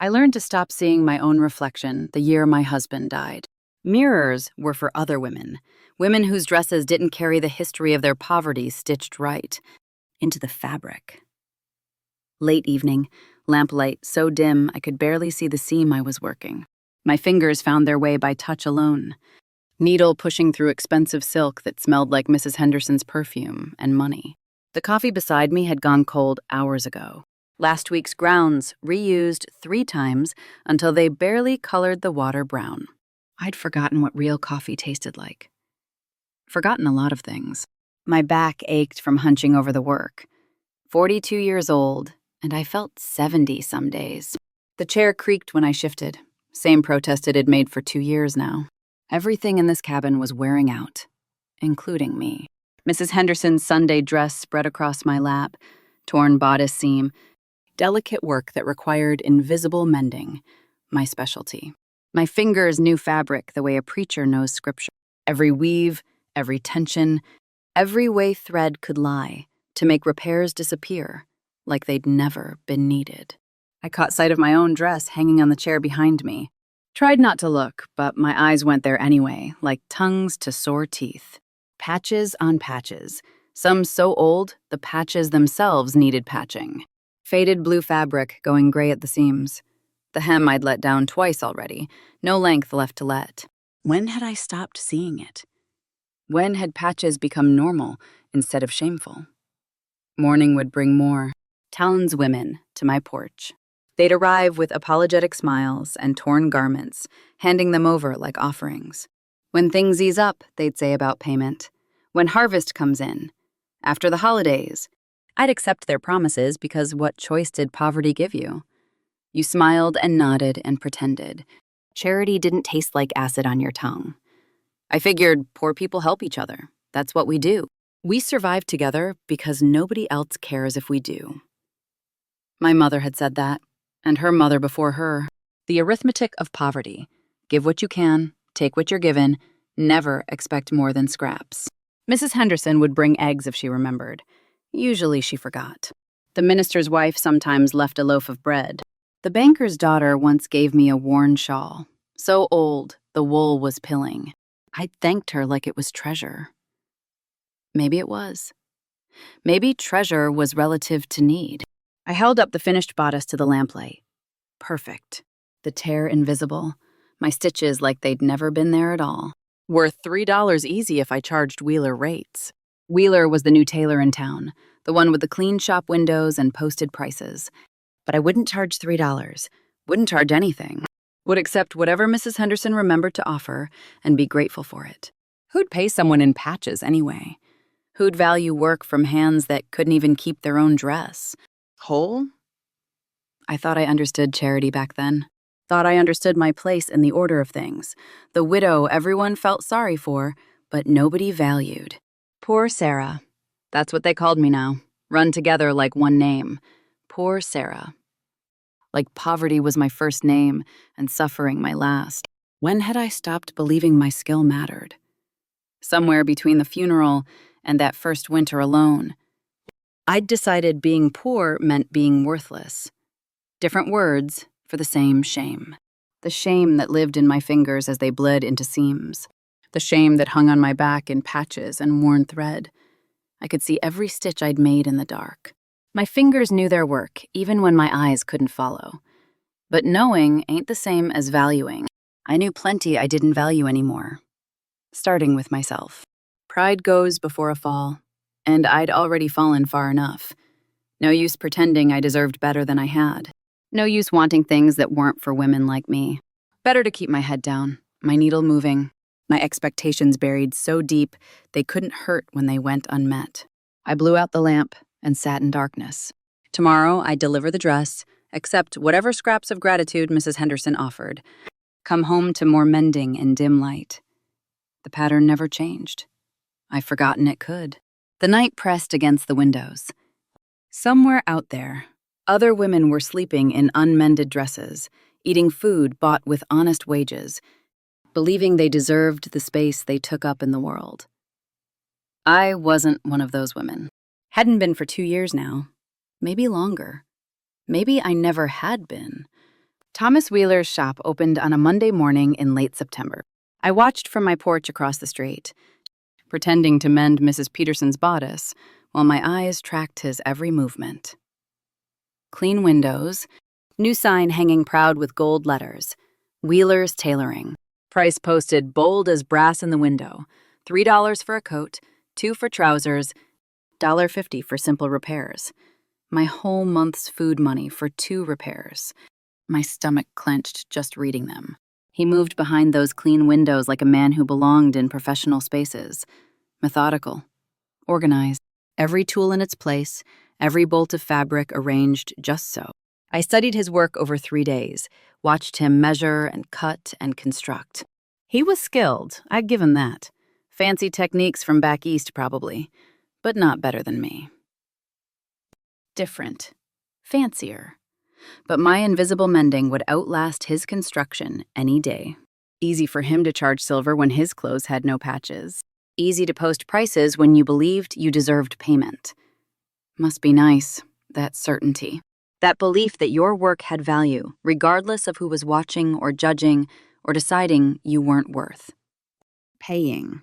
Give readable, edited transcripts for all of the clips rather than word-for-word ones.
I learned to stop seeing my own reflection the year my husband died. Mirrors were for other women, women whose dresses didn't carry the history of their poverty stitched right into the fabric. Late evening, lamplight so dim I could barely see the seam I was working. My fingers found their way by touch alone, needle pushing through expensive silk that smelled like Mrs. Henderson's perfume and money. The coffee beside me had gone cold hours ago. Last week's grounds reused 3 times until they barely colored the water brown. I'd forgotten what real coffee tasted like. Forgotten a lot of things. My back ached from hunching over the work. 42 years old, and I felt 70 some days. The chair creaked when I shifted. Same protest it had made for 2 years now. Everything in this cabin was wearing out, including me. Mrs. Henderson's Sunday dress spread across my lap, torn bodice seam, delicate work that required invisible mending, my specialty. My fingers knew fabric the way a preacher knows scripture. Every weave, every tension, every way thread could lie to make repairs disappear like they'd never been needed. I caught sight of my own dress hanging on the chair behind me. Tried not to look, but my eyes went there anyway, like tongues to sore teeth. Patches on patches, some so old the patches themselves needed patching. Faded blue fabric going gray at the seams. The hem I'd let down twice already, no length left to let. When had I stopped seeing it? When had patches become normal instead of shameful? Morning would bring more townswomen to my porch. They'd arrive with apologetic smiles and torn garments, handing them over like offerings. When things ease up, they'd say about payment. When harvest comes in, after the holidays, I'd accept their promises because what choice did poverty give you? You smiled and nodded and pretended. Charity didn't taste like acid on your tongue. I figured poor people help each other. That's what we do. We survive together because nobody else cares if we do. My mother had said that, and her mother before her. The arithmetic of poverty. Give what you can, take what you're given, never expect more than scraps. Mrs. Henderson would bring eggs if she remembered. Usually she forgot. The minister's wife sometimes left a loaf of bread. The banker's daughter once gave me a worn shawl, so old the wool was pilling. I thanked her like it was treasure. Maybe it was. Maybe treasure was relative to need. I held up the finished bodice to the lamplight. Perfect. The tear invisible. My stitches like they'd never been there at all. Worth $3 easy if I charged Wheeler rates. Wheeler was the new tailor in town, the one with the clean shop windows and posted prices. But I wouldn't charge $3. Wouldn't charge anything. Would accept whatever Mrs. Henderson remembered to offer and be grateful for it. Who'd pay someone in patches anyway? Who'd value work from hands that couldn't even keep their own dress? Whole? I thought I understood charity back then. Thought I understood my place in the order of things. The widow everyone felt sorry for, but nobody valued. Poor Sarah. That's what they called me now. Run together like one name. Poor Sarah. Like poverty was my first name and suffering my last. When had I stopped believing my skill mattered? Somewhere between the funeral and that first winter alone, I'd decided being poor meant being worthless. Different words for the same shame. The shame that lived in my fingers as they bled into seams. The shame that hung on my back in patches and worn thread. I could see every stitch I'd made in the dark. My fingers knew their work, even when my eyes couldn't follow. But knowing ain't the same as valuing. I knew plenty I didn't value anymore. Starting with myself. Pride goes before a fall, and I'd already fallen far enough. No use pretending I deserved better than I had. No use wanting things that weren't for women like me. Better to keep my head down, my needle moving, my expectations buried so deep they couldn't hurt when they went unmet. I blew out the lamp and sat in darkness. Tomorrow I'd deliver the dress, accept whatever scraps of gratitude Mrs. Henderson offered. Come home to more mending in dim light. The pattern never changed. I'd forgotten it could. The night pressed against the windows. Somewhere out there, other women were sleeping in unmended dresses, eating food bought with honest wages, believing they deserved the space they took up in the world. I wasn't one of those women. Hadn't been for 2 years now. Maybe longer. Maybe I never had been. Thomas Wheeler's shop opened on a Monday morning in late September. I watched from my porch across the street, pretending to mend Mrs. Peterson's bodice while my eyes tracked his every movement. Clean windows, new sign hanging proud with gold letters, Wheeler's Tailoring. Price posted bold as brass in the window, $3 for a coat, $2 for trousers, $1.50 for simple repairs. My whole month's food money for 2 repairs. My stomach clenched just reading them. He moved behind those clean windows like a man who belonged in professional spaces. Methodical, organized, every tool in its place, every bolt of fabric arranged just so. I studied his work over 3 days, watched him measure and cut and construct. He was skilled, I'd give him that. Fancy techniques from back east, probably, but not better than me. Different, fancier. But my invisible mending would outlast his construction any day. Easy for him to charge silver when his clothes had no patches. Easy to post prices when you believed you deserved payment. Must be nice, that certainty. That belief that your work had value, regardless of who was watching or judging or deciding you weren't worth. Paying.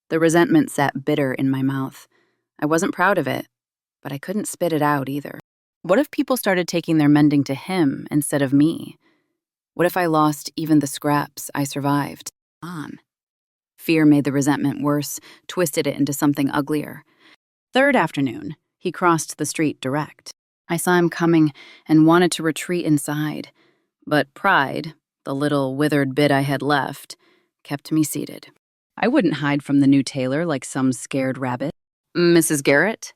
The resentment sat bitter in my mouth. I wasn't proud of it, but I couldn't spit it out either. What if people started taking their mending to him instead of me? What if I lost even the scraps I survived? Fear made the resentment worse, twisted it into something uglier. Third afternoon, he crossed the street direct. I saw him coming and wanted to retreat inside, but pride, the little withered bit I had left, kept me seated. I wouldn't hide from the new tailor like some scared rabbit. Mrs. Garrett?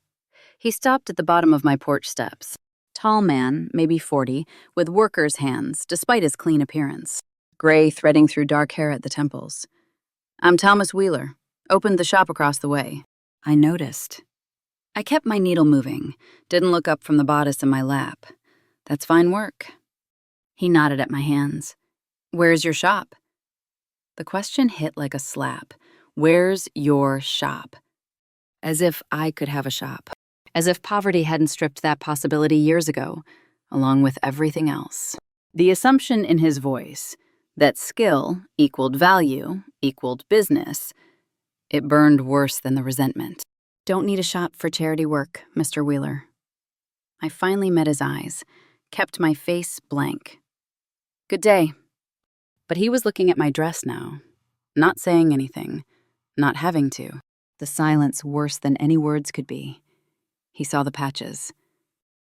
He stopped at the bottom of my porch steps. Tall man, maybe 40, with worker's hands, despite his clean appearance. Gray threading through dark hair at the temples. I'm Thomas Wheeler. Opened the shop across the way. I noticed. I kept my needle moving, didn't look up from the bodice in my lap. That's fine work. He nodded at my hands. Where's your shop? The question hit like a slap. Where's your shop? As if I could have a shop. As if poverty hadn't stripped that possibility years ago, along with everything else. The assumption in his voice that skill equaled value, equaled business, it burned worse than the resentment. Don't need a shop for charity work, Mr. Wheeler. I finally met his eyes, kept my face blank. Good day. But he was looking at my dress now, not saying anything, not having to. The silence worse than any words could be. He saw the patches.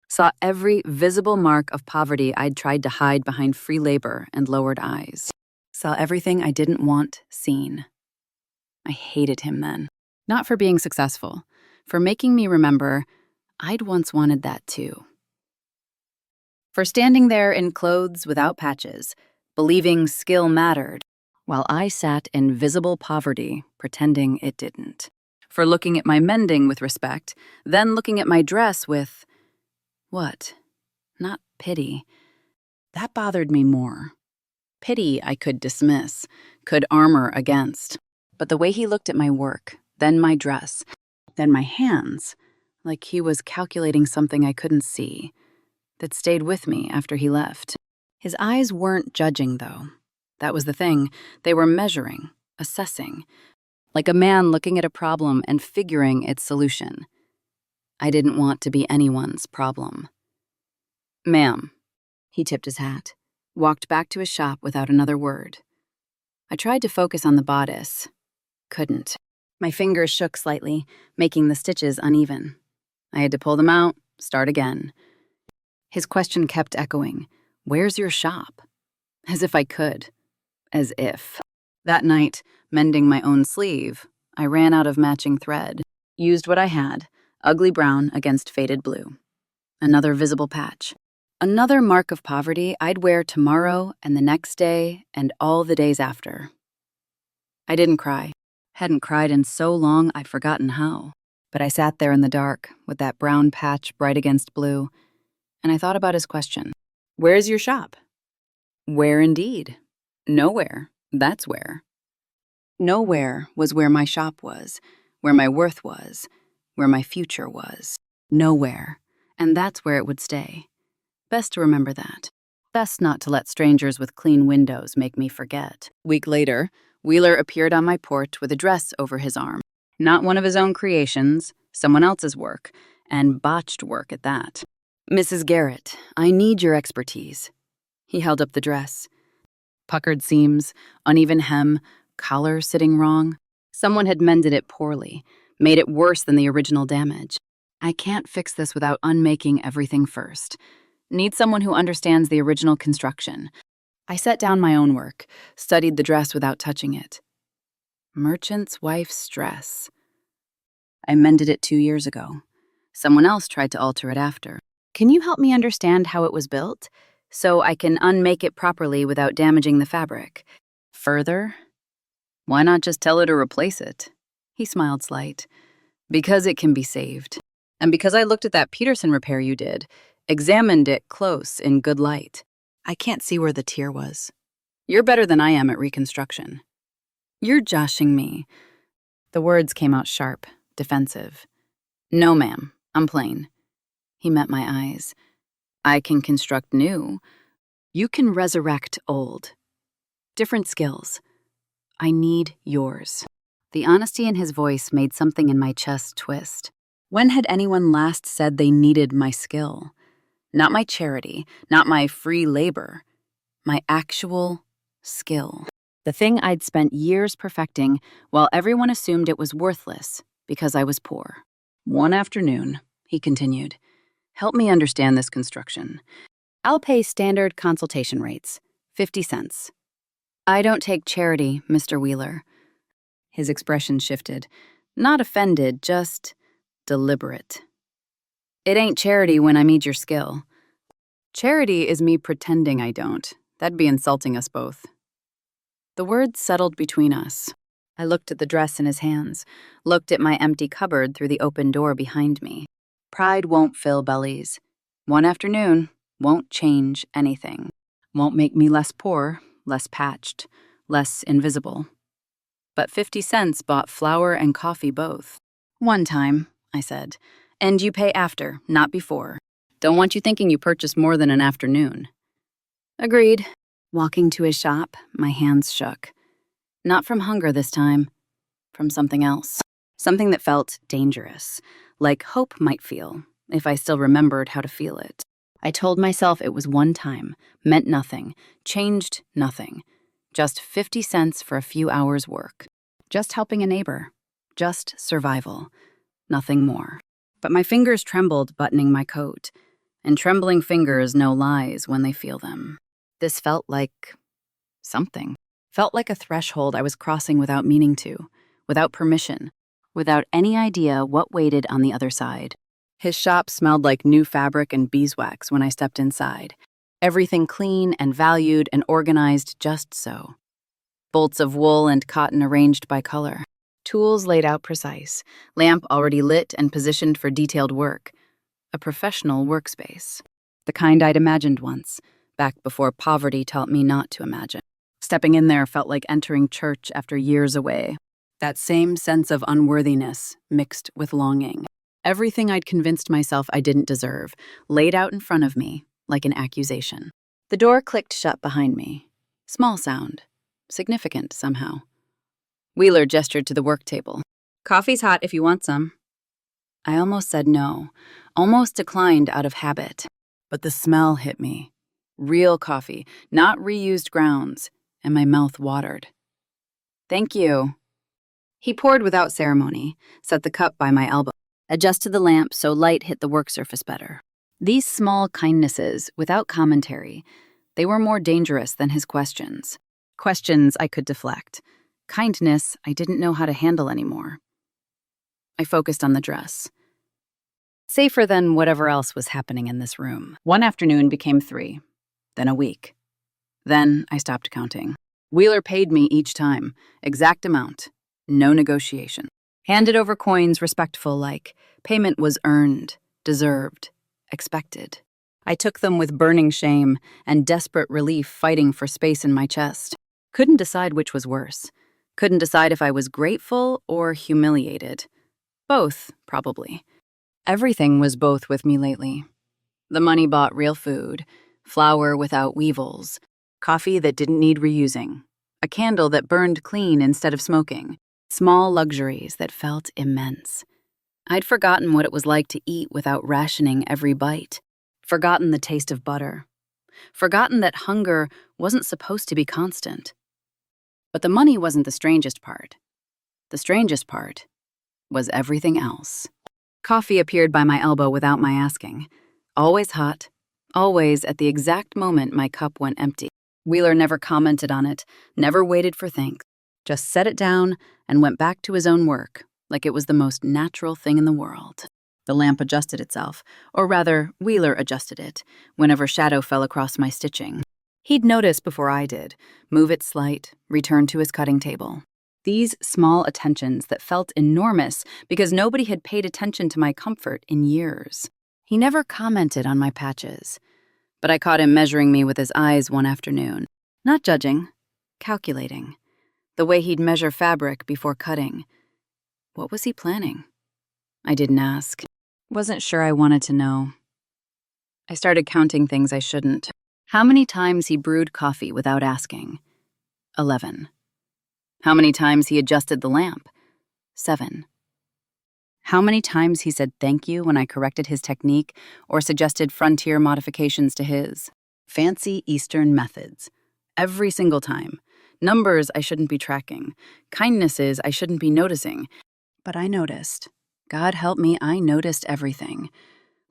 Saw every visible mark of poverty I'd tried to hide behind free labor and lowered eyes. Saw everything I didn't want seen. I hated him then. Not for being successful, for making me remember I'd once wanted that too. For standing there in clothes without patches, believing skill mattered, while I sat in visible poverty, pretending it didn't. For looking at my mending with respect, then looking at my dress with, what? Not pity. That bothered me more. Pity I could dismiss, could armor against. But the way he looked at my work, then my dress, then my hands, like he was calculating something I couldn't see, that stayed with me after he left. His eyes weren't judging, though. That was the thing. They were measuring, assessing, like a man looking at a problem and figuring its solution. I didn't want to be anyone's problem. Ma'am. He tipped his hat, walked back to his shop without another word. I tried to focus on the bodice. Couldn't. My fingers shook slightly, making the stitches uneven. I had to pull them out, start again. His question kept echoing. Where's your shop? As if I could. As if. That night, mending my own sleeve, I ran out of matching thread. Used what I had, ugly brown against faded blue. Another visible patch. Another mark of poverty I'd wear tomorrow and the next day and all the days after. I didn't cry. Hadn't cried in so long I'd forgotten how. But I sat there in the dark with that brown patch bright against blue, and I thought about his question. Where's your shop? Where indeed? Nowhere. That's where. Nowhere was where my shop was, where my worth was, where my future was. Nowhere. And that's where it would stay. Best to remember that. Best not to let strangers with clean windows make me forget. Week later, Wheeler appeared on my porch with a dress over his arm. Not one of his own creations, someone else's work, and botched work at that. Mrs. Garrett, I need your expertise. He held up the dress. Puckered seams, uneven hem, collar sitting wrong. Someone had mended it poorly, made it worse than the original damage. I can't fix this without unmaking everything first. Need someone who understands the original construction. I set down my own work, studied the dress without touching it. Merchant's wife's dress. I mended it 2 years ago. Someone else tried to alter it after. Can you help me understand how it was built, so I can unmake it properly without damaging the fabric? Further, why not just tell her to replace it? He smiled slight. Because it can be saved. And because I looked at that Peterson repair you did, examined it close in good light. I can't see where the tear was. You're better than I am at reconstruction. You're joshing me. The words came out sharp, defensive. No, ma'am, I'm plain. He met my eyes. I can construct new. You can resurrect old. Different skills. I need yours. The honesty in his voice made something in my chest twist. When had anyone last said they needed my skill? Not my charity, not my free labor. My actual skill. The thing I'd spent years perfecting while everyone assumed it was worthless because I was poor. One afternoon, he continued, help me understand this construction. I'll pay standard consultation rates, 50 cents. I don't take charity, Mr. Wheeler. His expression shifted. Not offended, just deliberate. It ain't charity when I need your skill. Charity is me pretending I don't. That'd be insulting us both. The words settled between us. I looked at the dress in his hands, looked at my empty cupboard through the open door behind me. Pride won't fill bellies. One afternoon won't change anything. Won't make me less poor, less patched, less invisible. But 50 cents bought flour and coffee both. One time, I said, and you pay after, not before. Don't want you thinking you purchased more than an afternoon. Agreed. Walking to his shop, my hands shook. Not from hunger this time, from something else. Something that felt dangerous, like hope might feel, if I still remembered how to feel it. I told myself it was one time, meant nothing, changed nothing. Just 50 cents for a few hours' work. Just helping a neighbor. Just survival. Nothing more. But my fingers trembled buttoning my coat, and trembling fingers know lies when they feel them. This felt like something. Felt like a threshold I was crossing without meaning to, without permission, without any idea what waited on the other side. His shop smelled like new fabric and beeswax when I stepped inside. Everything clean and valued and organized just so. Bolts of wool and cotton arranged by color. Tools laid out precise. Lamp already lit and positioned for detailed work. A professional workspace. The kind I'd imagined once, back before poverty taught me not to imagine. Stepping in there felt like entering church after years away. That same sense of unworthiness mixed with longing. Everything I'd convinced myself I didn't deserve, laid out in front of me, like an accusation. The door clicked shut behind me. Small sound. Significant, somehow. Wheeler gestured to the work table. Coffee's hot if you want some. I almost said no, almost declined out of habit. But the smell hit me. Real coffee, not reused grounds, and my mouth watered. Thank you. He poured without ceremony, set the cup by my elbow, adjusted the lamp so light hit the work surface better. These small kindnesses, without commentary, they were more dangerous than his questions. Questions I could deflect. Kindness I didn't know how to handle anymore. I focused on the dress. Safer than whatever else was happening in this room. One afternoon became 3, then a week. Then I stopped counting. Wheeler paid me each time, exact amount, no negotiation. Handed over coins respectful like payment was earned, deserved, expected. I took them with burning shame and desperate relief fighting for space in my chest. Couldn't decide which was worse. Couldn't decide if I was grateful or humiliated. Both, probably. Everything was both with me lately. The money bought real food, flour without weevils, coffee that didn't need reusing, a candle that burned clean instead of smoking, small luxuries that felt immense. I'd forgotten what it was like to eat without rationing every bite, forgotten the taste of butter, forgotten that hunger wasn't supposed to be constant. But the money wasn't the strangest part. The strangest part was everything else. Coffee appeared by my elbow without my asking. Always hot, always at the exact moment my cup went empty. Wheeler never commented on it, never waited for thanks, just set it down and went back to his own work, like it was the most natural thing in the world. The lamp adjusted itself, or rather, Wheeler adjusted it, whenever shadow fell across my stitching. He'd notice before I did, move it slight, return to his cutting table. These small attentions that felt enormous because nobody had paid attention to my comfort in years. He never commented on my patches, but I caught him measuring me with his eyes one afternoon. Not judging, calculating. The way he'd measure fabric before cutting. What was he planning? I didn't ask. Wasn't sure I wanted to know. I started counting things I shouldn't. How many times he brewed coffee without asking? 11. How many times he adjusted the lamp? 7. How many times he said thank you when I corrected his technique or suggested frontier modifications to his? Fancy Eastern methods. Every single time. Numbers I shouldn't be tracking. Kindnesses I shouldn't be noticing. But I noticed. God help me, I noticed everything.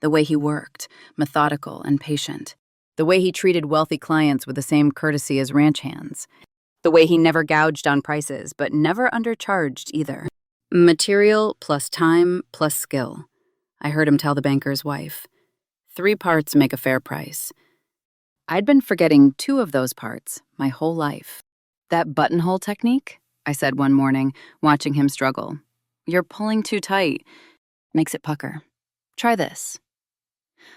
The way he worked, methodical and patient. The way he treated wealthy clients with the same courtesy as ranch hands. The way he never gouged on prices, but never undercharged either. Material plus time plus skill. I heard him tell the banker's wife. 3 parts make a fair price. I'd been forgetting 2 of those parts my whole life. That buttonhole technique? I said one morning, watching him struggle. You're pulling too tight. Makes it pucker. Try this.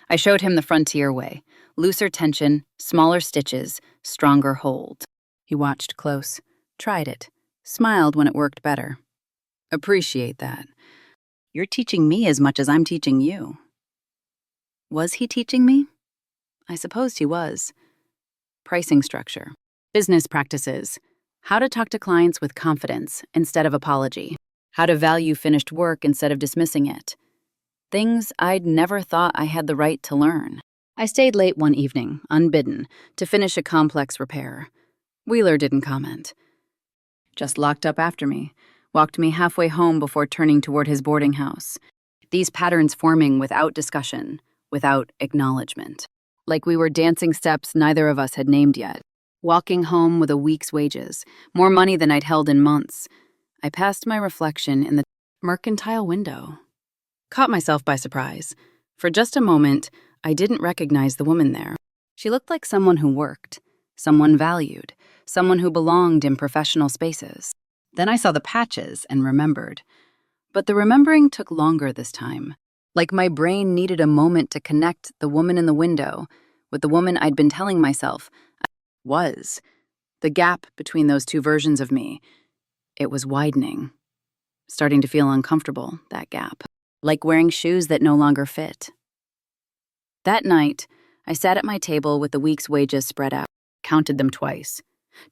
I showed him the frontier way. Looser tension, smaller stitches, stronger hold. He watched close, tried it, smiled when it worked better. Appreciate that. You're teaching me as much as I'm teaching you. Was he teaching me? I supposed he was. Pricing structure, business practices, how to talk to clients with confidence instead of apology, how to value finished work instead of dismissing it. Things I'd never thought I had the right to learn. I stayed late one evening, unbidden, to finish a complex repair. Wheeler didn't comment. Just locked up after me, walked me halfway home before turning toward his boarding house. These patterns forming without discussion, without acknowledgement. Like we were dancing steps neither of us had named yet. Walking home with a week's wages, more money than I'd held in months. I passed my reflection in the mercantile window. Caught myself by surprise. For just a moment, I didn't recognize the woman there. She looked like someone who worked, someone valued, someone who belonged in professional spaces. Then I saw the patches and remembered. But the remembering took longer this time. Like my brain needed a moment to connect the woman in the window with the woman I'd been telling myself I was. The gap between those 2 versions of me, it was widening. Starting to feel uncomfortable, that gap. Like wearing shoes that no longer fit. That night, I sat at my table with the week's wages spread out, counted them twice,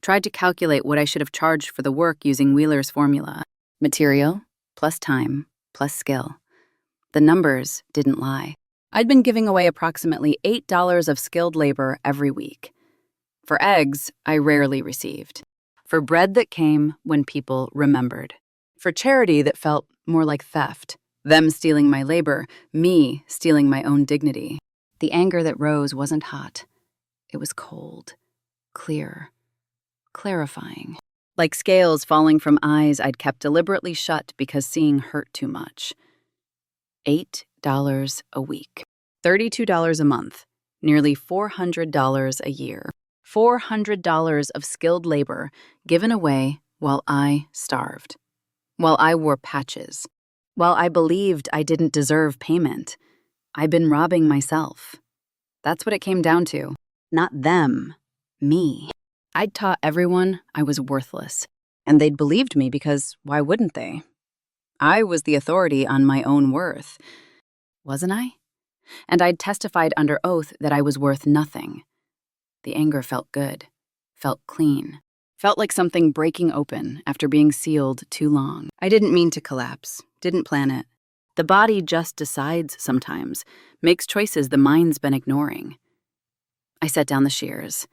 tried to calculate what I should have charged for the work using Wheeler's formula. Material, plus time, plus skill. The numbers didn't lie. I'd been giving away approximately $8 of skilled labor every week. For eggs, I rarely received. For bread that came when people remembered. For charity that felt more like theft. Them stealing my labor, me stealing my own dignity. The anger that rose wasn't hot. It was cold, clear, clarifying. Like scales falling from eyes I'd kept deliberately shut because seeing hurt too much. $8 a week. $32 a month. Nearly $400 a year. $400 of skilled labor given away while I starved. While I wore patches. While I believed I didn't deserve payment. I'd been robbing myself. That's what it came down to. Not them. Me. I'd taught everyone I was worthless. And they'd believed me because why wouldn't they? I was the authority on my own worth. Wasn't I? And I'd testified under oath that I was worth nothing. The anger felt good, felt clean, felt like something breaking open after being sealed too long. I didn't mean to collapse, didn't plan it. The body just decides sometimes, makes choices the mind's been ignoring. I set down the shears.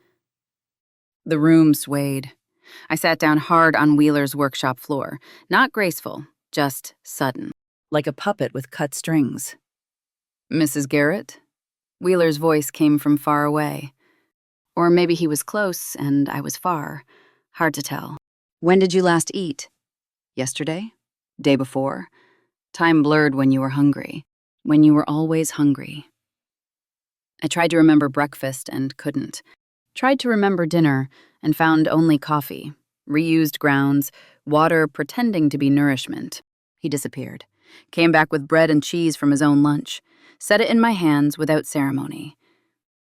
The room swayed. I sat down hard on Wheeler's workshop floor, not graceful, just sudden, like a puppet with cut strings. "Mrs. Garrett?" Wheeler's voice came from far away. Or maybe he was close and I was far. Hard to tell. "When did you last eat? Yesterday? Day before?" Time blurred when you were hungry. When you were always hungry. I tried to remember breakfast and couldn't. Tried to remember dinner and found only coffee, reused grounds, water pretending to be nourishment. He disappeared. Came back with bread and cheese from his own lunch. Set it in my hands without ceremony.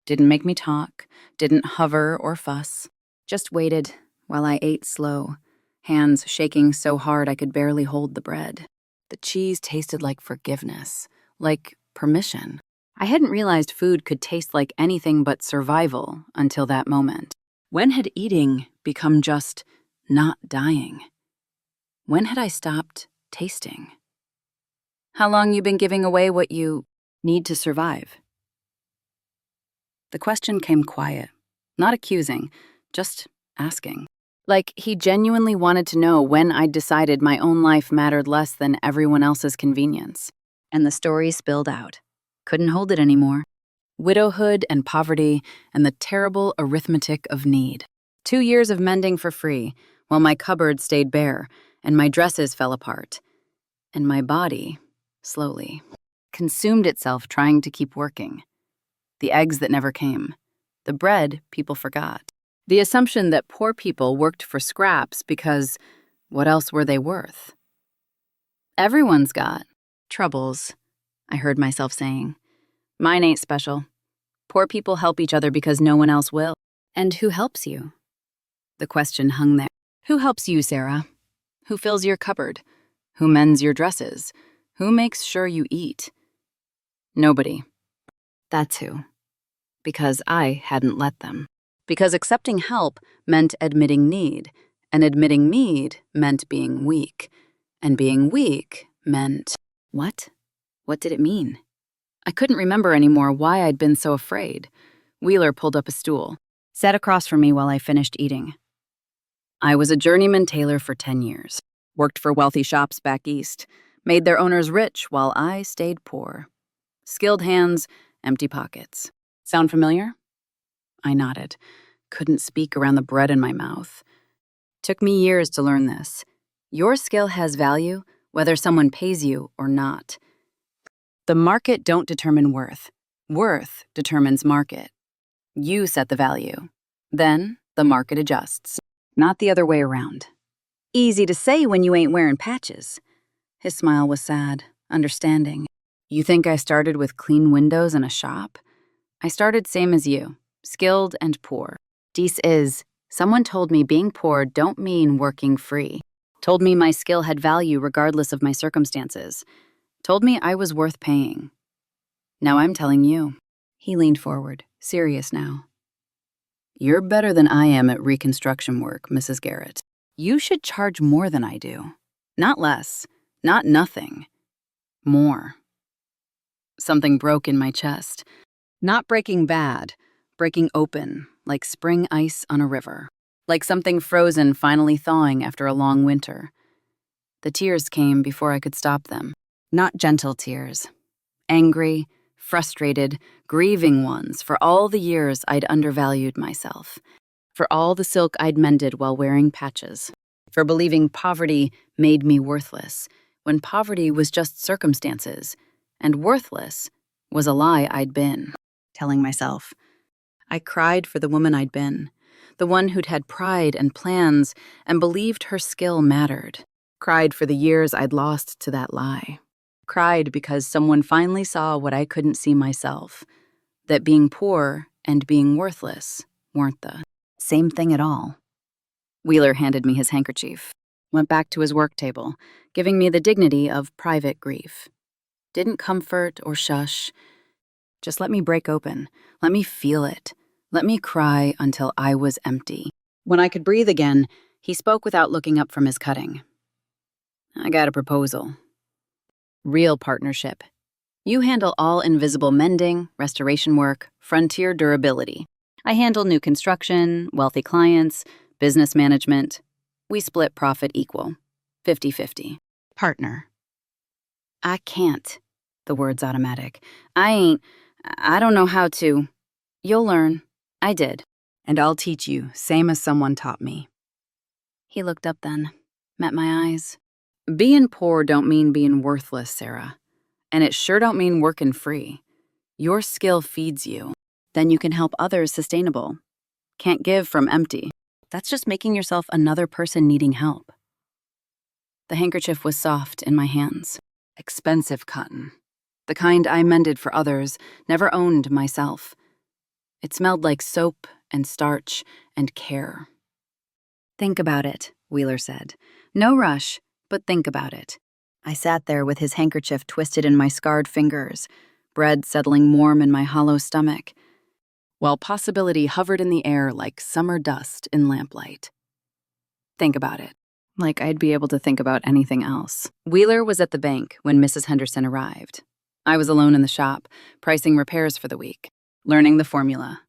Didn't make me talk, didn't hover or fuss. Just waited while I ate slow, hands shaking so hard I could barely hold the bread. The cheese tasted like forgiveness, like permission. I hadn't realized food could taste like anything but survival until that moment. When had eating become just not dying? When had I stopped tasting? "How long you been giving away what you need to survive?" The question came quiet, not accusing, just asking. Like he genuinely wanted to know when I'd decided my own life mattered less than everyone else's convenience. And the story spilled out. Couldn't hold it anymore. Widowhood and poverty and the terrible arithmetic of need. 2 years of mending for free, while my cupboard stayed bare and my dresses fell apart. And my body, slowly, consumed itself trying to keep working. The eggs that never came. The bread people forgot. The assumption that poor people worked for scraps because what else were they worth? "Everyone's got troubles," I heard myself saying. "Mine ain't special. Poor people help each other because no one else will." And who helps you? The question hung there. Who helps you, Sarah? Who fills your cupboard? Who mends your dresses? Who makes sure you eat? Nobody. That's who. Because I hadn't let them. Because accepting help meant admitting need, and admitting need meant being weak, and being weak meant... What? What did it mean? I couldn't remember anymore why I'd been so afraid. Wheeler pulled up a stool, sat across from me while I finished eating. I was a journeyman tailor for 10 years, worked for wealthy shops back east, made their owners rich while I stayed poor. Skilled hands, empty pockets. Sound familiar? I nodded. Couldn't speak around the bread in my mouth. Took me years to learn this. Your skill has value, whether someone pays you or not. The market don't determine worth. Worth determines market. You set the value. Then the market adjusts. Not the other way around. Easy to say when you ain't wearing patches. His smile was sad, understanding. You think I started with clean windows in a shop? I started same as you, skilled and poor. Dies is, someone told me being poor don't mean working free. Told me my skill had value regardless of my circumstances. Told me I was worth paying. Now I'm telling you. He leaned forward, serious now. You're better than I am at reconstruction work, Mrs. Garrett. You should charge more than I do. Not less, not nothing. More. Something broke in my chest. Not breaking bad, breaking open, like spring ice on a river. Like something frozen finally thawing after a long winter. The tears came before I could stop them. Not gentle tears. Angry, frustrated, grieving ones for all the years I'd undervalued myself. For all the silk I'd mended while wearing patches. For believing poverty made me worthless, when poverty was just circumstances, and worthless was a lie I'd been. Telling myself. I cried for the woman I'd been, the one who'd had pride and plans and believed her skill mattered. Cried for the years I'd lost to that lie. Cried because someone finally saw what I couldn't see myself, that being poor and being worthless weren't the same thing at all. Wheeler handed me his handkerchief, went back to his work table, giving me the dignity of private grief. Didn't comfort or shush. Just let me break open. Let me feel it. Let me cry until I was empty. When I could breathe again, he spoke without looking up from his cutting. I got a proposal. Real partnership. You handle all invisible mending, restoration work, frontier durability. I handle new construction, wealthy clients, business management. We split profit equal. 50-50. Partner. I can't. The word's automatic. I don't know how to. You'll learn. I did. And I'll teach you, same as someone taught me. He looked up then, met my eyes. Being poor don't mean being worthless, Sarah. And it sure don't mean working free. Your skill feeds you. Then you can help others sustainable. Can't give from empty. That's just making yourself another person needing help. The handkerchief was soft in my hands. Expensive cotton. The kind I mended for others, never owned myself. It smelled like soap and starch and care. Think about it, Wheeler said. No rush, but think about it. I sat there with his handkerchief twisted in my scarred fingers, bread settling warm in my hollow stomach, while possibility hovered in the air like summer dust in lamplight. Think about it. Like I'd be able to think about anything else. Wheeler was at the bank when Mrs. Henderson arrived. I was alone in the shop, pricing repairs for the week, learning the formula.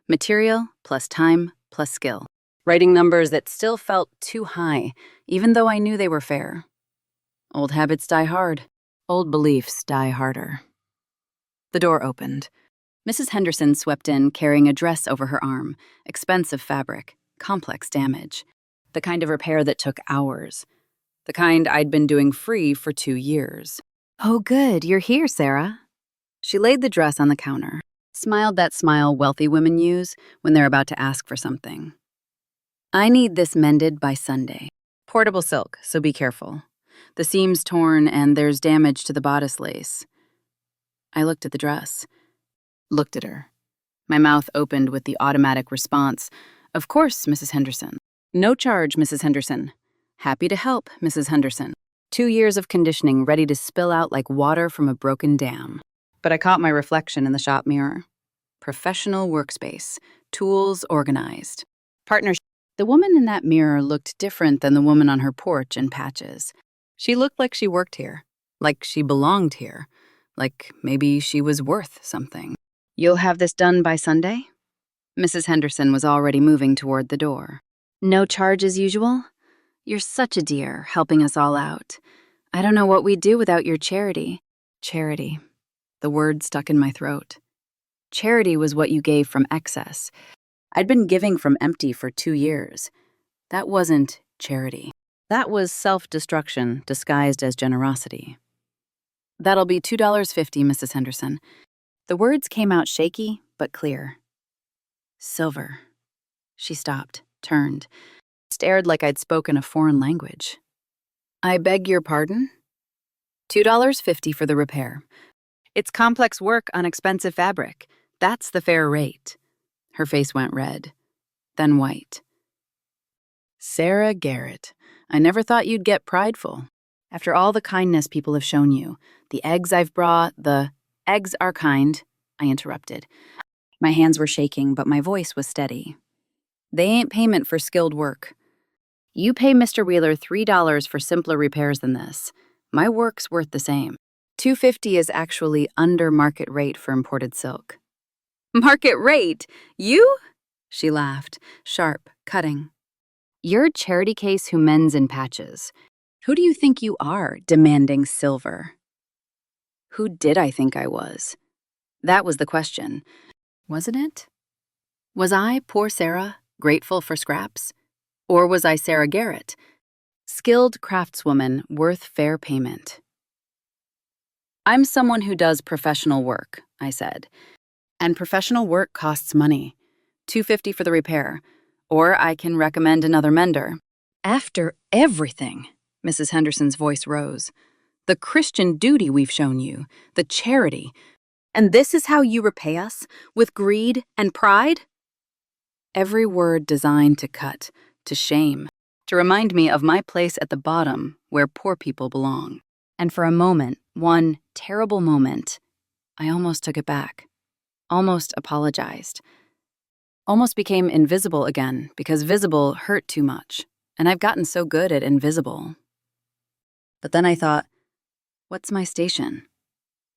Material plus time plus skill. Writing numbers that still felt too high, even though I knew they were fair. Old habits die hard. Old beliefs die harder. The door opened. Mrs. Henderson swept in, carrying a dress over her arm, expensive fabric, complex damage. The kind of repair that took hours. The kind I'd been doing free for 2 years. Oh, good, you're here, Sarah. She laid the dress on the counter, smiled that smile wealthy women use when they're about to ask for something. I need this mended by Sunday. Portable silk, so be careful. The seam's torn and there's damage to the bodice lace. I looked at the dress. Looked at her. My mouth opened with the automatic response. Of course, Mrs. Henderson. No charge, Mrs. Henderson. Happy to help, Mrs. Henderson. 2 years of conditioning ready to spill out like water from a broken dam. But I caught my reflection in the shop mirror. Professional workspace. Tools organized. Partnership. The woman in that mirror looked different than the woman on her porch in patches. She looked like she worked here. Like she belonged here. Like maybe she was worth something. You'll have this done by Sunday? Mrs. Henderson was already moving toward the door. No charge as usual? You're such a dear, helping us all out. I don't know what we'd do without your charity. Charity. The word stuck in my throat. Charity was what you gave from excess. I'd been giving from empty for 2 years. That wasn't charity. That was self-destruction disguised as generosity. That'll be $2.50, Mrs. Henderson. The words came out shaky, but clear. Silver. She stopped, turned, stared like I'd spoken a foreign language. I beg your pardon? $2.50 for the repair. It's complex work on expensive fabric. That's the fair rate. Her face went red, then white. Sarah Garrett, I never thought you'd get prideful. After all the kindness people have shown you, the eggs I've brought, the eggs are kind, I interrupted. My hands were shaking, but my voice was steady. They ain't payment for skilled work. You pay Mr. Wheeler $3 for simpler repairs than this. My work's worth the same. $2.50 is actually under market rate for imported silk. Market rate? You? She laughed, sharp, cutting. You're a charity case who mends in patches. Who do you think you are, demanding silver? Who did I think I was? That was the question. Wasn't it? Was I, poor Sarah, grateful for scraps? Or was I Sarah Garrett, skilled craftswoman worth fair payment? I'm someone who does professional work, I said. And professional work costs money. $2.50 for the repair. Or I can recommend another mender. After everything, Mrs. Henderson's voice rose. The Christian duty we've shown you, the charity. And this is how you repay us? With greed and pride? Every word designed to cut, to shame, to remind me of my place at the bottom where poor people belong. And for a moment, one terrible moment, I almost took it back. Almost apologized. almost became invisible again because visible hurt too much, and I've gotten so good at invisible. But then I thought, what's my station?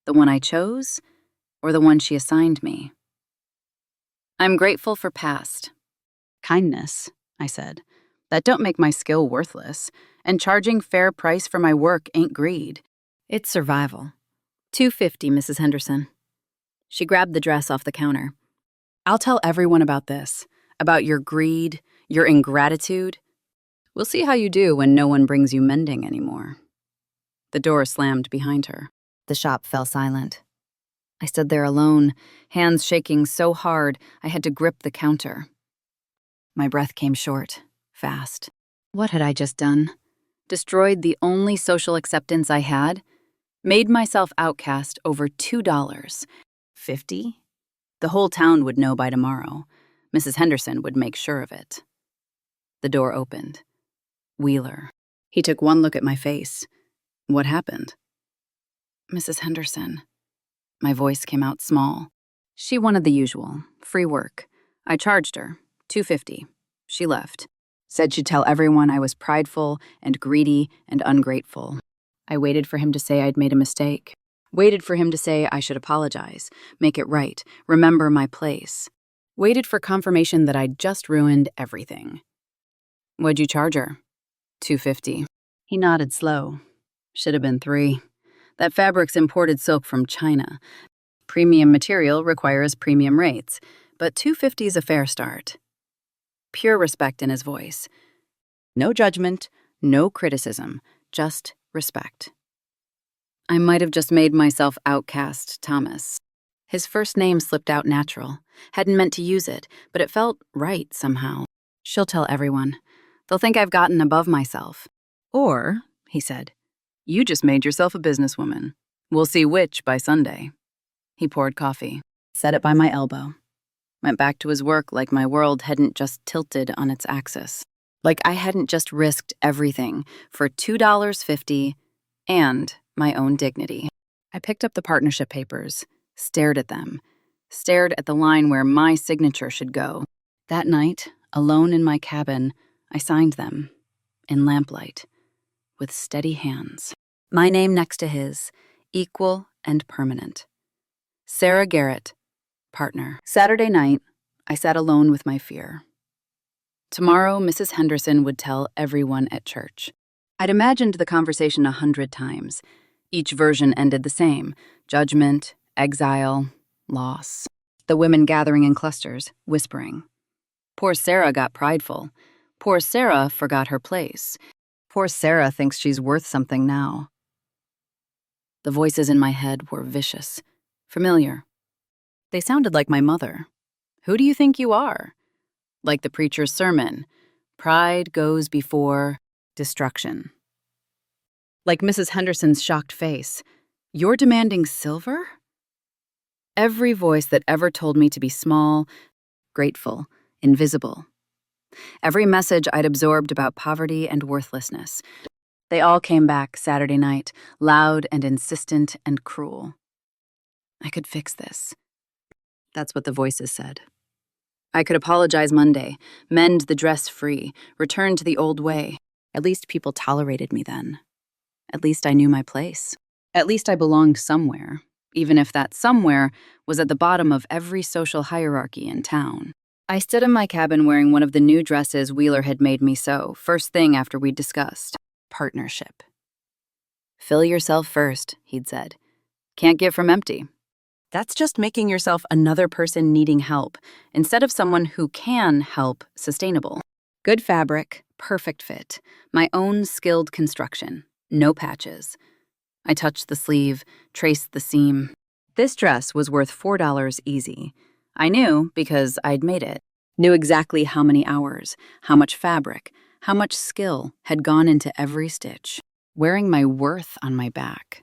The one I chose, or the one she assigned me? I'm grateful for past. Kindness, I said. That don't make my skill worthless, and charging fair price for my work ain't greed. It's survival. $2.50, Mrs. Henderson. She grabbed the dress off the counter. I'll tell everyone about this, about your greed, your ingratitude. We'll see how you do when no one brings you mending anymore. The door slammed behind her. The shop fell silent. I stood there alone, hands shaking so hard I had to grip the counter. My breath came short, fast. What had I just done? Destroyed the only social acceptance I had? Made myself outcast over $2. 50? The whole town would know by tomorrow. Mrs. Henderson would make sure of it. The door opened. Wheeler. He took one look at my face. What happened? Mrs. Henderson. My voice came out small. She wanted the usual, free work. I charged her, $2.50. She left. Said she'd tell everyone I was prideful and greedy and ungrateful. I waited for him to say I'd made a mistake. Waited for him to say I should apologize, make it right, remember my place. Waited for confirmation that I'd just ruined everything. What'd you charge her? $2.50. He nodded slow. Should have been $3. That fabric's imported silk from China. Premium material requires premium rates, but $2.50 is a fair start. Pure respect in his voice. No judgment, no criticism, just respect. I might have just made myself outcast Thomas. His first name slipped out natural. Hadn't meant to use it, but it felt right somehow. She'll tell everyone. They'll think I've gotten above myself. Or, he said, you just made yourself a businesswoman. We'll see which by Sunday. He poured coffee, set it by my elbow. Went back to his work like my world hadn't just tilted on its axis. Like I hadn't just risked everything for $2.50 and my own dignity. I picked up the partnership papers, stared at them, stared at the line where my signature should go. That night, alone in my cabin, I signed them, in lamplight, with steady hands. My name next to his, equal and permanent. Sarah Garrett, partner. Saturday night, I sat alone with my fear. Tomorrow, Mrs. Henderson would tell everyone at church. I'd imagined the conversation 100 times. Each version ended the same: judgment, exile, loss. The women gathering in clusters, whispering. Poor Sarah got prideful. Poor Sarah forgot her place. Poor Sarah thinks she's worth something now. The voices in my head were vicious, familiar. They sounded like my mother. Who do you think you are? Like the preacher's sermon, pride goes before destruction. Like Mrs. Henderson's shocked face, you're demanding silver? Every voice that ever told me to be small, grateful, invisible. Every message I'd absorbed about poverty and worthlessness. They all came back Saturday night, loud and insistent and cruel. I could fix this. That's what the voices said. I could apologize Monday, mend the dress free, return to the old way. At least people tolerated me then. At least I knew my place. At least I belonged somewhere, even if that somewhere was at the bottom of every social hierarchy in town. I stood in my cabin wearing one of the new dresses Wheeler had made me sew, first thing after we'd discussed. Partnership. Fill yourself first, he'd said. Can't give from empty. That's just making yourself another person needing help, instead of someone who can help sustainable. Good fabric, perfect fit, my own skilled construction, no patches. I touched the sleeve, traced the seam. This dress was worth $4 easy. I knew because I'd made it. Knew exactly how many hours, how much fabric, how much skill had gone into every stitch. Wearing my worth on my back.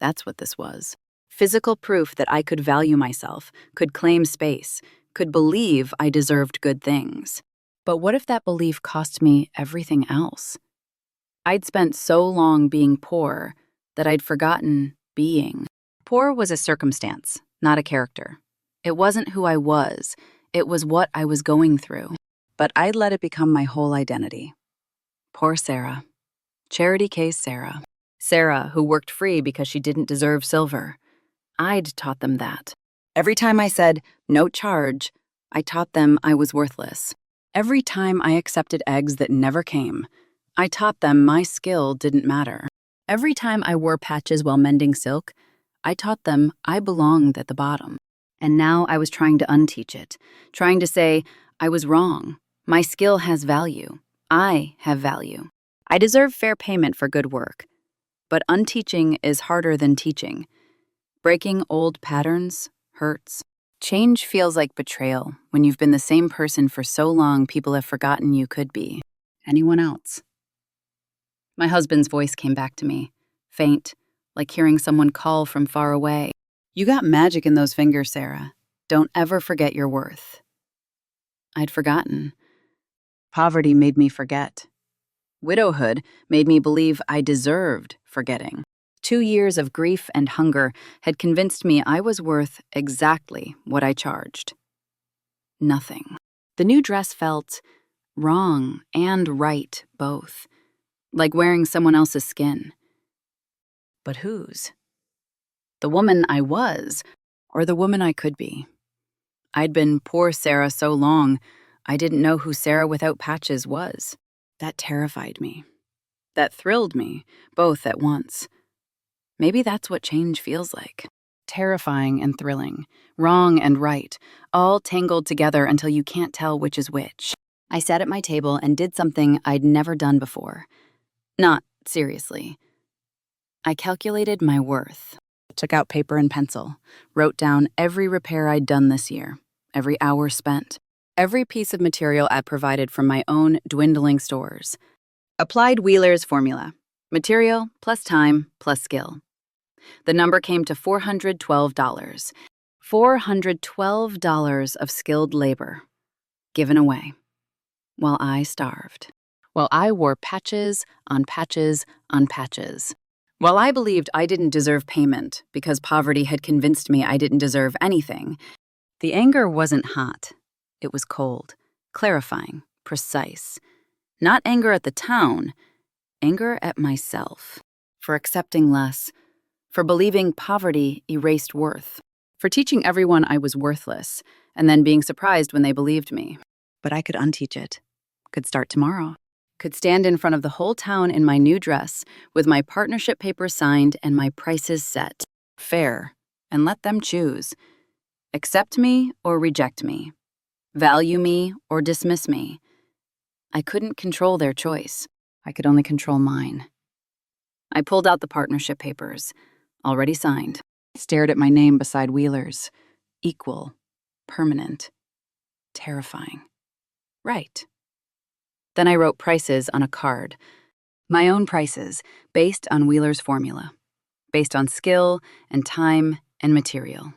That's what this was. Physical proof that I could value myself, could claim space, could believe I deserved good things. But what if that belief cost me everything else? I'd spent so long being poor that I'd forgotten being. Poor was a circumstance, not a character. It wasn't who I was. It was what I was going through. But I'd let it become my whole identity. Poor Sarah. Charity case Sarah. Sarah, who worked free because she didn't deserve silver. I'd taught them that. Every time I said, no charge, I taught them I was worthless. Every time I accepted eggs that never came, I taught them my skill didn't matter. Every time I wore patches while mending silk, I taught them I belonged at the bottom. And now I was trying to unteach it, trying to say, I was wrong. My skill has value. I have value. I deserve fair payment for good work. But unteaching is harder than teaching. Breaking old patterns hurts. Change feels like betrayal when you've been the same person for so long people have forgotten you could be. Anyone else? My husband's voice came back to me, faint, like hearing someone call from far away. You got magic in those fingers, Sarah. Don't ever forget your worth. I'd forgotten. Poverty made me forget. Widowhood made me believe I deserved forgetting. 2 years of grief and hunger had convinced me I was worth exactly what I charged. Nothing. The new dress felt wrong and right both, like wearing someone else's skin. But whose? The woman I was, or the woman I could be? I'd been poor Sarah so long, I didn't know who Sarah without patches was. That terrified me. That thrilled me, both at once. Maybe that's what change feels like. Terrifying and thrilling, wrong and right, all tangled together until you can't tell which is which. I sat at my table and did something I'd never done before. Not seriously. I calculated my worth. Took out paper and pencil, wrote down every repair I'd done this year, every hour spent, every piece of material I'd provided from my own dwindling stores. Applied Wheeler's formula. Material plus time plus skill. The number came to $412. $412 of skilled labor given away while I starved. While I wore patches on patches on patches. While I believed I didn't deserve payment because poverty had convinced me I didn't deserve anything, the anger wasn't hot. It was cold, clarifying, precise. Not anger at the town, anger at myself. For accepting less, for believing poverty erased worth, for teaching everyone I was worthless, and then being surprised when they believed me. But I could unteach it, could start tomorrow, could stand in front of the whole town in my new dress with my partnership papers signed and my prices set, fair, and let them choose. Accept me or reject me, value me or dismiss me. I couldn't control their choice. I could only control mine. I pulled out the partnership papers, already signed, stared at my name beside Wheeler's. Equal, permanent, terrifying. Right. Then I wrote prices on a card. My own prices, based on Wheeler's formula. Based on skill and time and material.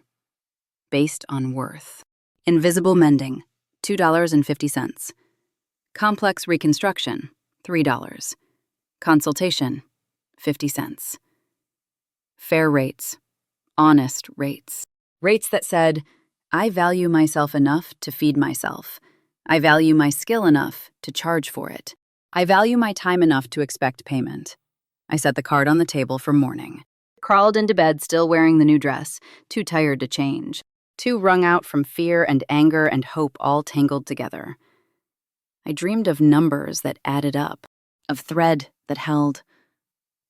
Based on worth. Invisible mending, $2.50. Complex reconstruction, $3. Consultation, 50 cents. Fair rates, honest rates. Rates that said, I value myself enough to feed myself. I value my skill enough to charge for it. I value my time enough to expect payment. I set the card on the table for morning. Crawled into bed still wearing the new dress, too tired to change. Too wrung out from fear and anger and hope all tangled together. I dreamed of numbers that added up, of thread that held,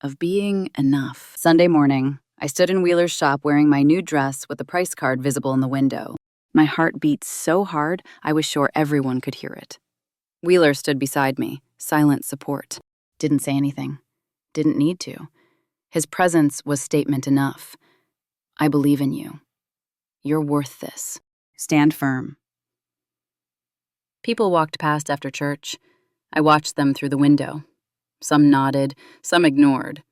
of being enough. Sunday morning, I stood in Wheeler's shop wearing my new dress with the price card visible in the window. My heart beat so hard, I was sure everyone could hear it. Wheeler stood beside me, silent support. Didn't say anything. Didn't need to. His presence was statement enough. I believe in you. You're worth this. Stand firm. People walked past after church. I watched them through the window. Some nodded, some ignored.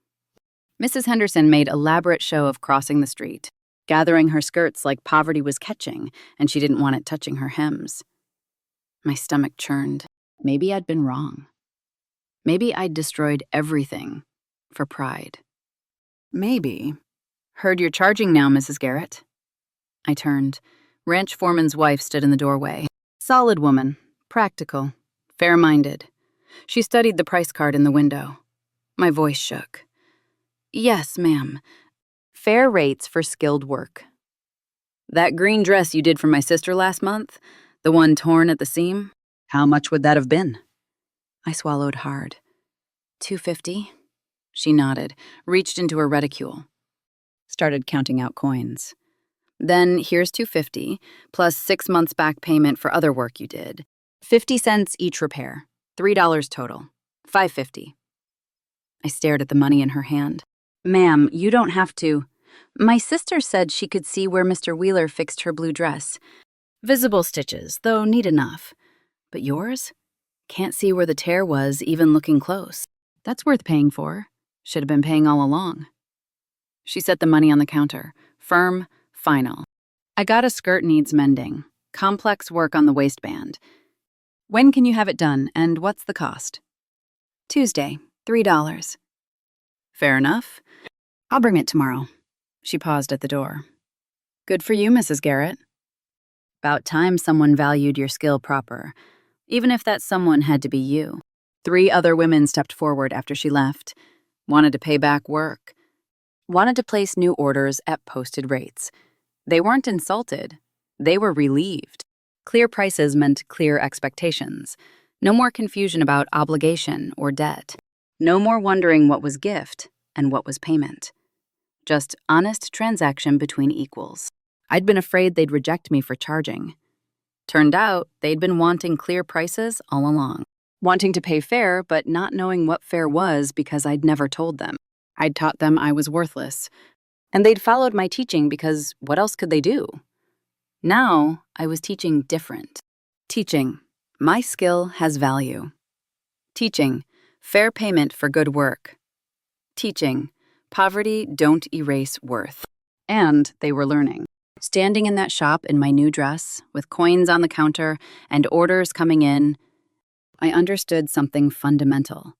Mrs. Henderson made elaborate show of crossing the street, gathering her skirts like poverty was catching, and she didn't want it touching her hems. My stomach churned. Maybe I'd been wrong. Maybe I'd destroyed everything for pride. Maybe. Heard you're charging now, Mrs. Garrett. I turned. Ranch foreman's wife stood in the doorway. Solid woman, practical, fair-minded. She studied the price card in the window. My voice shook. Yes, ma'am. Fair rates for skilled work. That green dress you did for my sister last month, the one torn at the seam, how much would that have been? I swallowed hard. $250. She nodded, reached into her reticule. Started counting out coins. Then here's $250, plus 6 months back payment for other work you did. 50 cents each repair. $3 total. $5.50. I stared at the money in her hand. Ma'am, you don't have to. My sister said she could see where Mr. Wheeler fixed her blue dress. Visible stitches, though neat enough. But yours? Can't see where the tear was, even looking close. That's worth paying for. Should have been paying all along. She set the money on the counter. Firm, final. I got a skirt needs mending. Complex work on the waistband. When can you have it done, and what's the cost? Tuesday, $3. Fair enough. I'll bring it tomorrow. She paused at the door. Good for you, Mrs. Garrett. About time someone valued your skill proper, even if that someone had to be you. 3 other women stepped forward after she left, wanted to pay back work, wanted to place new orders at posted rates. They weren't insulted. They were relieved. Clear prices meant clear expectations. No more confusion about obligation or debt. No more wondering what was gift and what was payment. Just honest transaction between equals. I'd been afraid they'd reject me for charging. Turned out they'd been wanting clear prices all along. Wanting to pay fair, but not knowing what fair was because I'd never told them. I'd taught them I was worthless. And they'd followed my teaching because what else could they do? Now, I was teaching different. Teaching, my skill has value. Teaching, fair payment for good work. Teaching, poverty don't erase worth. And they were learning. Standing in that shop in my new dress, with coins on the counter and orders coming in, I understood something fundamental.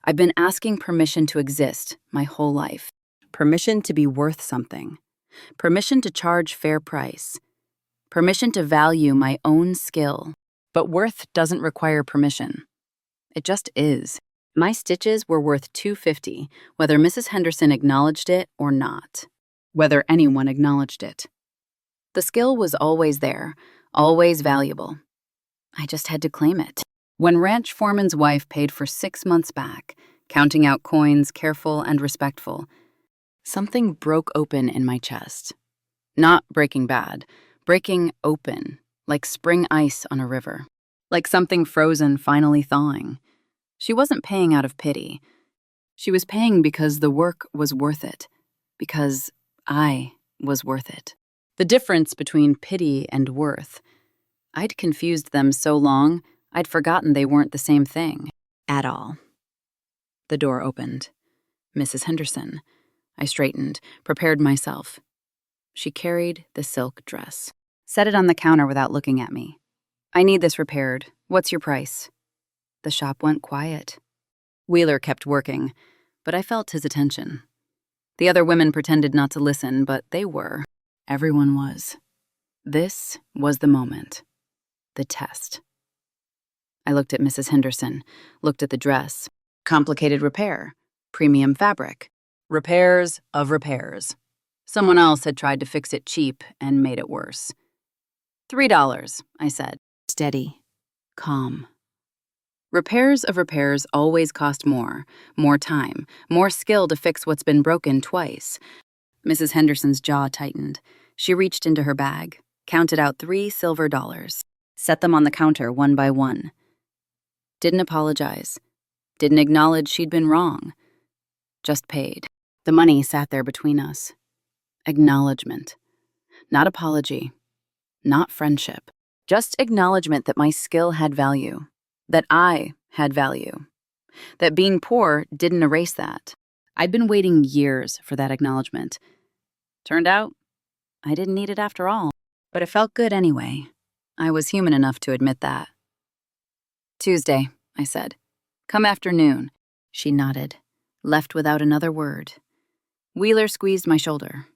I've been asking permission to exist my whole life. Permission to be worth something. Permission to charge fair price. Permission to value my own skill. But worth doesn't require permission. It just is. My stitches were worth $250, whether Mrs. Henderson acknowledged it or not. Whether anyone acknowledged it. The skill was always there, always valuable. I just had to claim it. When ranch foreman's wife paid for 6 months back, counting out coins, careful and respectful, something broke open in my chest. Not Breaking Bad, breaking open, like spring ice on a river. Like something frozen finally thawing. She wasn't paying out of pity. She was paying because the work was worth it. Because I was worth it. The difference between pity and worth. I'd confused them so long, I'd forgotten they weren't the same thing. At all. The door opened. Mrs. Henderson. I straightened, prepared myself. She carried the silk dress. Set it on the counter without looking at me. I need this repaired. What's your price? The shop went quiet. Wheeler kept working, but I felt his attention. The other women pretended not to listen, but they were. Everyone was. This was the moment. The test. I looked at Mrs. Henderson, looked at the dress. Complicated repair. Premium fabric. Repairs of repairs. Someone else had tried to fix it cheap and made it worse. $3, I said. Steady. Calm. Repairs of repairs always cost more time, more skill to fix what's been broken twice. Mrs. Henderson's jaw tightened. She reached into her bag, counted out $3 silver, set them on the counter one by one. Didn't apologize. Didn't acknowledge she'd been wrong. Just paid. The money sat there between us. Acknowledgement. Not apology. Not friendship. Just acknowledgement that my skill had value. That I had value. That being poor didn't erase that. I'd been waiting years for that acknowledgement. Turned out, I didn't need it after all. But it felt good anyway. I was human enough to admit that. Tuesday, I said. Come afternoon. She nodded, left without another word. Wheeler squeezed my shoulder.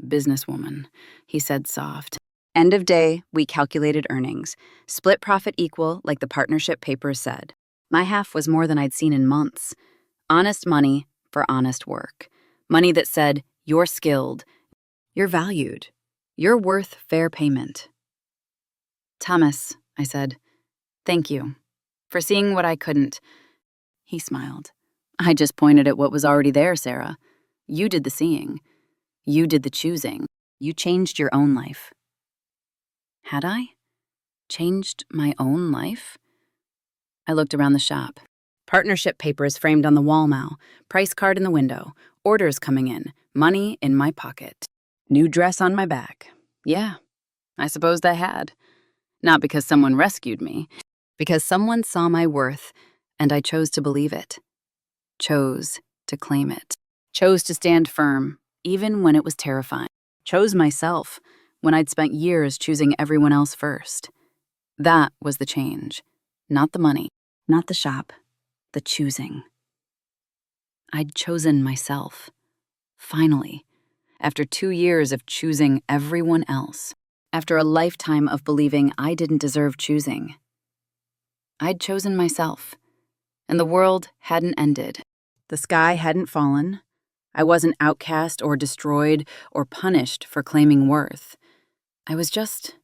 Businesswoman, he said soft. End of day, we calculated earnings. Split profit equal, like the partnership papers said. My half was more than I'd seen in months. Honest money for honest work. Money that said, you're skilled, you're valued, you're worth fair payment. Thomas, I said, thank you for seeing what I couldn't. He smiled. I just pointed at what was already there, Sarah. You did the seeing. You did the choosing. You changed your own life. Had I? Changed my own life? I looked around the shop. Partnership papers framed on the wall now, price card in the window, orders coming in, money in my pocket. New dress on my back. Yeah, I suppose I had. Not because someone rescued me, because someone saw my worth, and I chose to believe it. Chose to claim it. Chose to stand firm, even when it was terrifying. Chose myself, when I'd spent years choosing everyone else first. That was the change. Not the money, not the shop, the choosing. I'd chosen myself. Finally, after 2 years of choosing everyone else, after a lifetime of believing I didn't deserve choosing. I'd chosen myself, and the world hadn't ended. The sky hadn't fallen. I wasn't outcast or destroyed or punished for claiming worth. I was just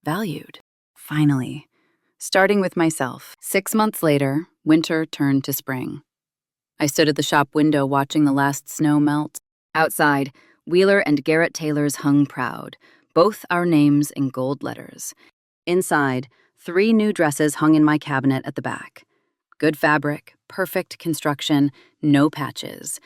valued. Finally, starting with myself. 6 months later, winter turned to spring. I stood at the shop window watching the last snow melt. Outside, Wheeler and Garrett Tailors hung proud, both our names in gold letters. Inside, 3 new dresses hung in my cabinet at the back. Good fabric, perfect construction, no patches.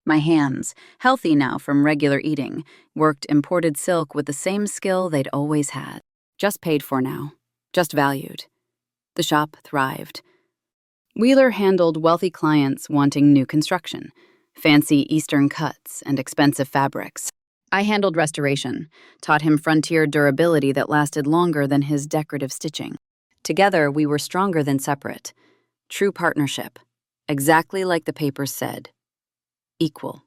My hands, healthy now from regular eating, worked imported silk with the same skill they'd always had. Just paid for now, just valued. The shop thrived. Wheeler handled wealthy clients wanting new construction, fancy Eastern cuts and expensive fabrics. I handled restoration, taught him frontier durability that lasted longer than his decorative stitching. Together, we were stronger than separate. True partnership, exactly like the papers said. Equal,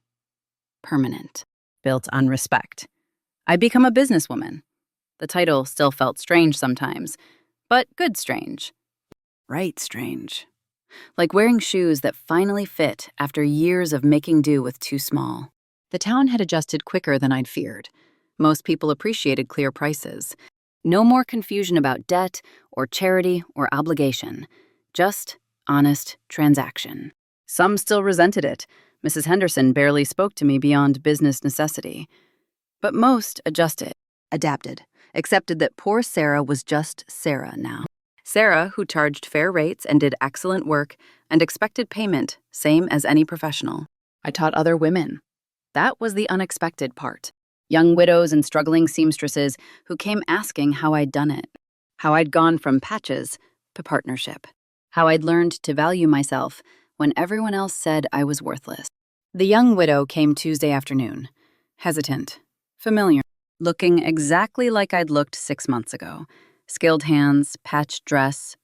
permanent, built on respect. I'd become a businesswoman. The title still felt strange sometimes, but good strange. Right strange. Like wearing shoes that finally fit after years of making do with too small. The town had adjusted quicker than I'd feared. Most people appreciated clear prices. No more confusion about debt or charity or obligation. Just honest transaction. Some still resented it. Mrs. Henderson barely spoke to me beyond business necessity. But most adjusted, adapted, accepted that poor Sarah was just Sarah now. Sarah, who charged fair rates and did excellent work and expected payment, same as any professional. I taught other women. That was the unexpected part. Young widows and struggling seamstresses who came asking how I'd done it, how I'd gone from patches to partnership, how I'd learned to value myself when everyone else said I was worthless. The young widow came Tuesday afternoon, hesitant, familiar, looking exactly like I'd looked 6 months ago. Skilled hands, patched dress,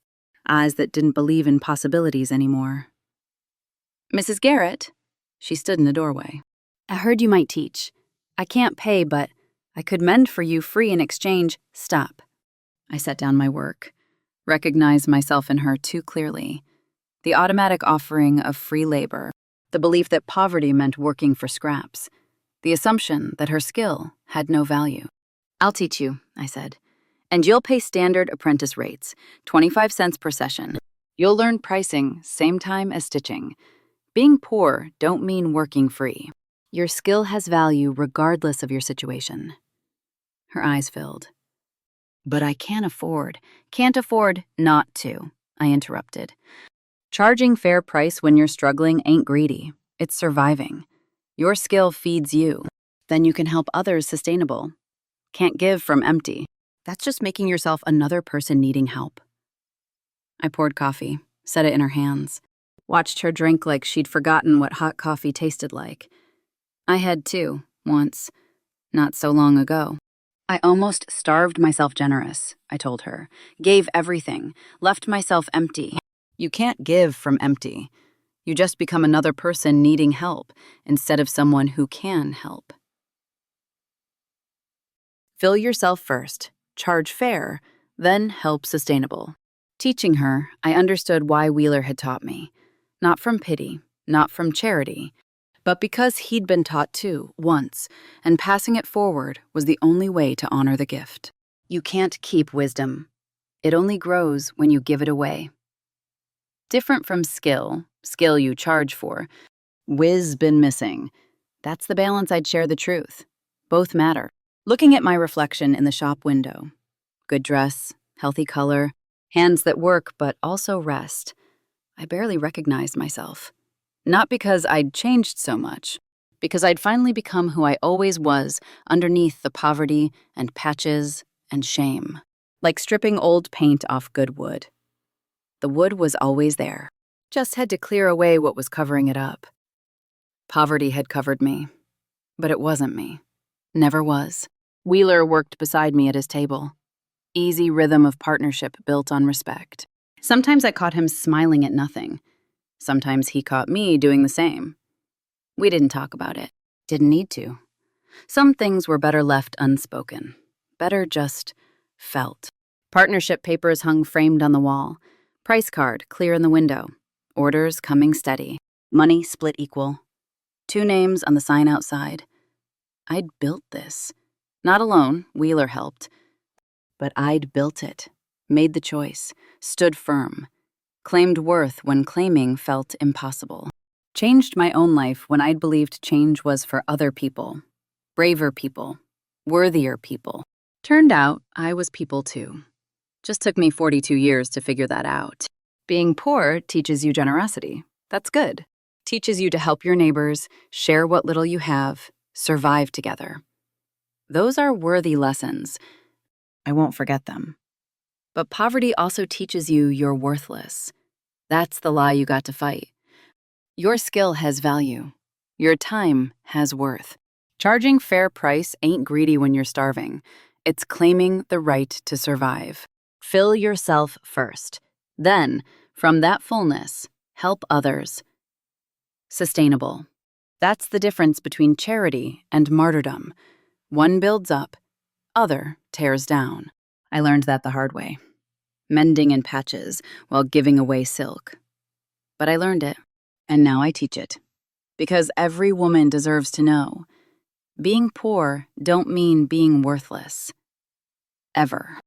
eyes that didn't believe in possibilities anymore. Mrs. Garrett, she stood in the doorway. I heard you might teach. I can't pay, but I could mend for you free in exchange. Stop. I set down my work, recognized myself in her too clearly. The automatic offering of free labor, the belief that poverty meant working for scraps, the assumption that her skill had no value. I'll teach you, I said. And you'll pay standard apprentice rates, 25 cents per session. You'll learn pricing same time as stitching. Being poor don't mean working free. Your skill has value regardless of your situation. Her eyes filled. But I can't afford not to, I interrupted. Charging fair price when you're struggling ain't greedy. It's surviving. Your skill feeds you. Then you can help others sustainable. Can't give from empty. That's just making yourself another person needing help. I poured coffee, set it in her hands, watched her drink like she'd forgotten what hot coffee tasted like. I had too, once, not so long ago. I almost starved myself generous, I told her. Gave everything, left myself empty. You can't give from empty. You just become another person needing help instead of someone who can help. Fill yourself first, charge fair, then help sustainable. Teaching her, I understood why Wheeler had taught me. Not from pity, not from charity, but because he'd been taught too, once, and passing it forward was the only way to honor the gift. You can't keep wisdom. It only grows when you give it away. Different from skill you charge for, whiz been missing. That's the balance I'd share the truth. Both matter. Looking at my reflection in the shop window. Good dress, healthy color, hands that work but also rest. I barely recognized myself. Not because I'd changed so much, because I'd finally become who I always was underneath the poverty and patches and shame. Like stripping old paint off good wood. The wood was always there. Just had to clear away what was covering it up. Poverty had covered me, but it wasn't me. Never was. Wheeler worked beside me at his table. Easy rhythm of partnership built on respect. Sometimes I caught him smiling at nothing. Sometimes he caught me doing the same. We didn't talk about it. Didn't need to. Some things were better left unspoken. Better just felt. Partnership papers hung framed on the wall. Price card clear in the window. Orders coming steady. Money split equal. 2 names on the sign outside. I'd built this. Not alone, Wheeler helped. But I'd built it. Made the choice. Stood firm. Claimed worth when claiming felt impossible. Changed my own life when I'd believed change was for other people. Braver people. Worthier people. Turned out I was people too. Just took me 42 years to figure that out. Being poor teaches you generosity. That's good. Teaches you to help your neighbors, share what little you have, survive together. Those are worthy lessons. I won't forget them. But poverty also teaches you you're worthless. That's the lie you got to fight. Your skill has value. Your time has worth. Charging fair price ain't greedy when you're starving. It's claiming the right to survive. Fill yourself first. Then, from that fullness, help others. Sustainable. That's the difference between charity and martyrdom. One builds up, other tears down. I learned that the hard way. Mending in patches while giving away silk. But I learned it, and now I teach it. Because every woman deserves to know. Being poor don't mean being worthless. Ever.